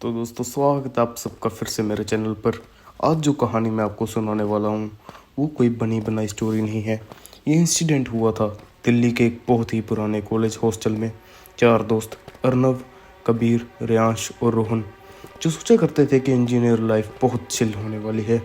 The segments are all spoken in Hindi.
तो दोस्तों स्वागत है आप सबका फिर से मेरे चैनल पर। आज जो कहानी मैं आपको सुनाने वाला हूँ वो कोई बनी बनाई स्टोरी नहीं है। ये इंसिडेंट हुआ था दिल्ली के एक बहुत ही पुराने कॉलेज हॉस्टल में। चार दोस्त अर्नव, कबीर, रियांश और रोहन जो सोचा करते थे कि इंजीनियर लाइफ बहुत चिल होने वाली है,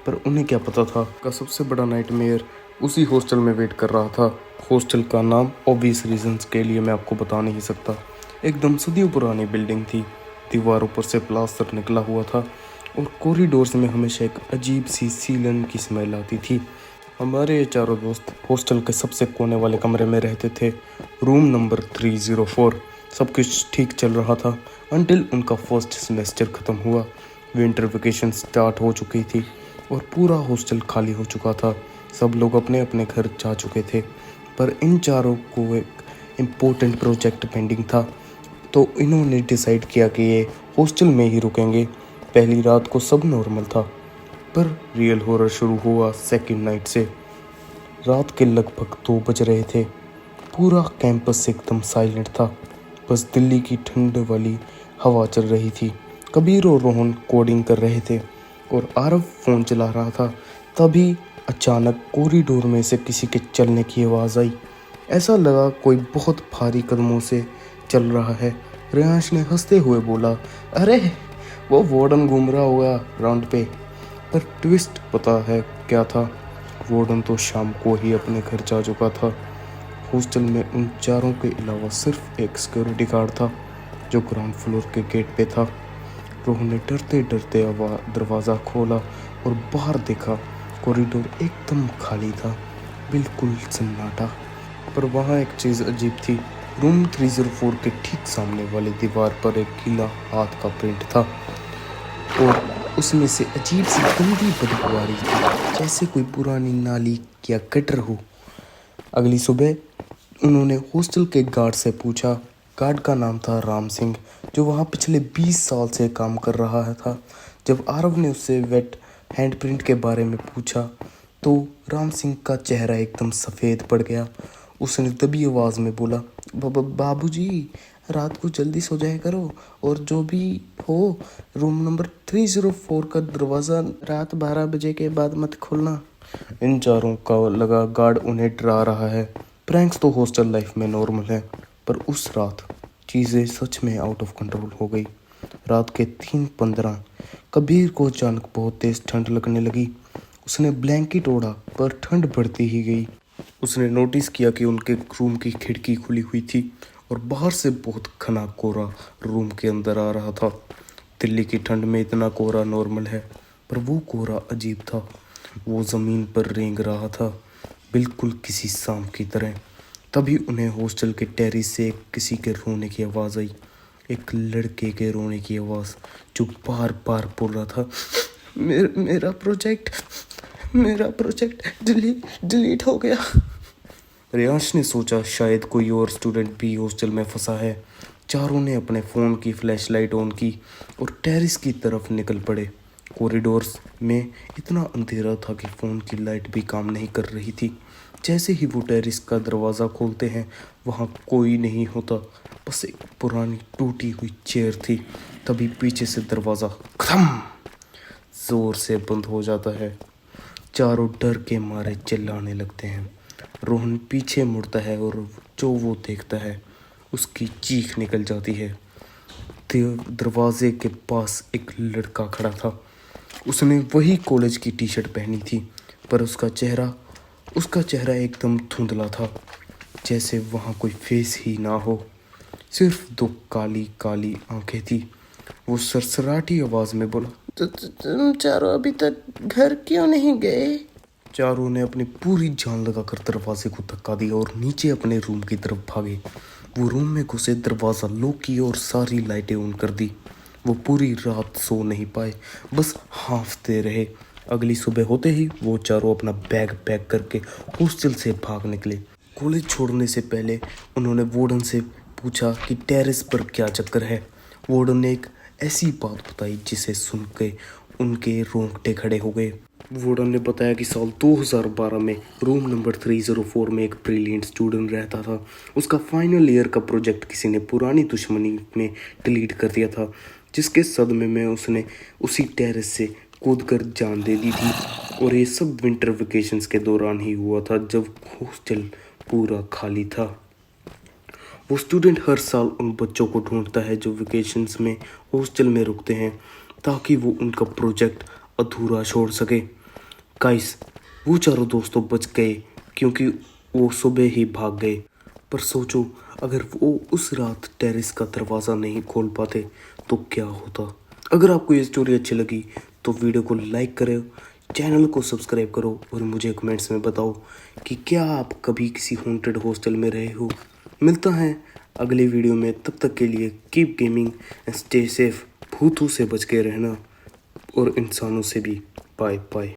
पर उन्हें क्या पता था का सबसे बड़ा नाइटमेयर उसी हॉस्टल में वेट कर रहा था। हॉस्टल का नाम ऑब्वियस रीजंस के लिए मैं आपको बता नहीं सकता। एकदम सदियों पुरानी बिल्डिंग थी, दीवारों पर से प्लास्टर निकला हुआ था और कॉरिडोर्स में हमेशा एक अजीब सी सीलन की स्मेल आती थी। हमारे ये चारों दोस्त हॉस्टल के सबसे कोने वाले कमरे में रहते थे, रूम नंबर 304। सब कुछ ठीक चल रहा था अनटिल उनका फर्स्ट सेमेस्टर ख़त्म हुआ। विंटर वेकेशन स्टार्ट हो चुकी थी और पूरा हॉस्टल खाली हो चुका था। सब लोग अपने अपने घर जा चुके थे, पर इन चारों को एक इम्पोर्टेंट प्रोजेक्ट पेंडिंग था, तो इन्होंने डिसाइड किया कि ये हॉस्टल में ही रुकेंगे। पहली रात को सब नॉर्मल था, पर रियल हॉरर शुरू हुआ सेकंड नाइट से। रात के लगभग 2 बज रहे थे। पूरा कैंपस एकदम साइलेंट था, बस दिल्ली की ठंड वाली हवा चल रही थी। कबीर और रोहन कोडिंग कर रहे थे और आरव फ़ोन चला रहा था। तभी अचानक कॉरिडोर में से किसी के चलने की आवाज़ आई। ऐसा लगा कोई बहुत भारी कदमों से चल रहा है। रियांश ने हंसते हुए बोला, अरे वो वार्डन घूम रहा होगा राउंड पे। पर ट्विस्ट पता है क्या था? वार्डन तो शाम को ही अपने घर जा चुका था। हॉस्टल में उन चारों के अलावा सिर्फ एक सिक्योरिटी गार्ड था जो ग्राउंड फ्लोर के गेट पे था। रोहन ने डरते डरते दरवाज़ा खोला और बाहर देखा। कॉरिडोर एकदम खाली था, बिल्कुल सन्नाटा। पर वहाँ एक चीज़ अजीब थी। रूम 304 के ठीक सामने वाली दीवार पर एक गीला हाथ का प्रिंट था और उसमें से अजीब सी गंदी बदबू आ रही थी, जैसे कोई पुरानी नाली या गटर हो। अगली सुबह उन्होंने हॉस्टल के गार्ड से पूछा। गार्ड का नाम था राम सिंह, जो वहाँ पिछले 20 साल से काम कर रहा था। जब आरव ने उससे वेट हैंडप्रिंट के बारे में पूछा तो राम सिंह का चेहरा एकदम सफ़ेद पड़ गया। उसने दबी आवाज़ में बोला, बाबूजी, रात को जल्दी सो जाया करो और जो भी हो रूम नंबर 304 का दरवाज़ा रात 12 बजे के बाद मत खोलना। इन चारों का लगा गार्ड उन्हें डरा रहा है। प्रैंक्स तो हॉस्टल लाइफ में नॉर्मल है, पर उस रात चीज़ें सच में आउट ऑफ कंट्रोल हो गई। रात के 3:15 कबीर को अचानक बहुत तेज़ ठंड लगने लगी। उसने ब्लैंकेट ओढ़ा, पर ठंड बढ़ती ही गई। उसने नोटिस किया कि उनके रूम की खिड़की खुली हुई थी और बाहर से बहुत घना कोहरा रूम के अंदर आ रहा था। दिल्ली की ठंड में इतना कोहरा नॉर्मल है, पर वो कोहरा अजीब था। वो ज़मीन पर रेंग रहा था, बिल्कुल किसी सांप की तरह। तभी उन्हें हॉस्टल के टेरिस से किसी के रोने की आवाज़ आई। एक लड़के के रोने की आवाज़ जो बार बार बोल रहा था, मेरा प्रोजेक्ट डिलीट हो गया। रियांश ने सोचा शायद कोई और स्टूडेंट भी हॉस्टल में फंसा है। चारों ने अपने फ़ोन की फ्लैशलाइट ऑन की और टेरिस की तरफ निकल पड़े। कॉरिडोर्स में इतना अंधेरा था कि फ़ोन की लाइट भी काम नहीं कर रही थी। जैसे ही वो टेरिस का दरवाज़ा खोलते हैं, वहाँ कोई नहीं होता, बस एक पुरानी टूटी हुई चेयर थी। तभी पीछे से दरवाज़ा खम ज़ोर से बंद हो जाता है। चारों डर के मारे चिल्लाने लगते हैं। रोहन पीछे मुड़ता है और जो वो देखता है उसकी चीख निकल जाती है। दरवाजे के पास एक लड़का खड़ा था। उसने वही कॉलेज की टी शर्ट पहनी थी, पर उसका चेहरा एकदम धुंधला था, जैसे वहाँ कोई फेस ही ना हो। सिर्फ 2 काली काली आंखें थी। वो सरसराटी आवाज़ में बोला, तुम चारों अभी तक घर क्यों नहीं गए? चारों ने अपनी पूरी जान लगाकर दरवाजे को धक्का दिया और नीचे अपने रूम की तरफ भागे। वो रूम में घुसे, दरवाज़ा लॉक किया और सारी लाइटें ऑन कर दी। वो पूरी रात सो नहीं पाए, बस हाँफते रहे। अगली सुबह होते ही वो चारों अपना बैग पैक करके हॉस्टल से भाग निकले। कॉलेज छोड़ने से पहले उन्होंने वार्डन से पूछा कि टेरेस पर क्या चक्कर है। वार्डन ने एक ऐसी बात बताई जिसे सुन के उनके रोंगटे खड़े हो गए। वार्डन ने बताया कि साल 2012 में रूम नंबर 304 में एक ब्रिलियंट स्टूडेंट रहता था। उसका फाइनल ईयर का प्रोजेक्ट किसी ने पुरानी दुश्मनी में डिलीट कर दिया था। जिसके सदमे में उसने उसी टेरेस से कूदकर जान दे दी थी। और ये सब विंटर वेकेशंस के दौरान ही हुआ था, जब हॉस्टल पूरा खाली था। वो स्टूडेंट हर साल उन बच्चों को ढूंढता है जो वेकेशंस में हॉस्टल में रुकते हैं, ताकि वो उनका प्रोजेक्ट अधूरा छोड़ सके। गाइस, वो चारों दोस्तों बच गए क्योंकि वो सुबह ही भाग गए। पर सोचो, अगर वो उस रात टेरेस का दरवाज़ा नहीं खोल पाते तो क्या होता। अगर आपको ये स्टोरी अच्छी लगी तो वीडियो को लाइक करो, चैनल को सब्सक्राइब करो और मुझे कमेंट्स में बताओ कि क्या आप कभी किसी हॉन्टेड हॉस्टल में रहे हो। मिलता है अगले वीडियो में, तब तक के लिए keep gaming and stay safe. भूतों से बच के रहना और इंसानों से भी। Bye bye.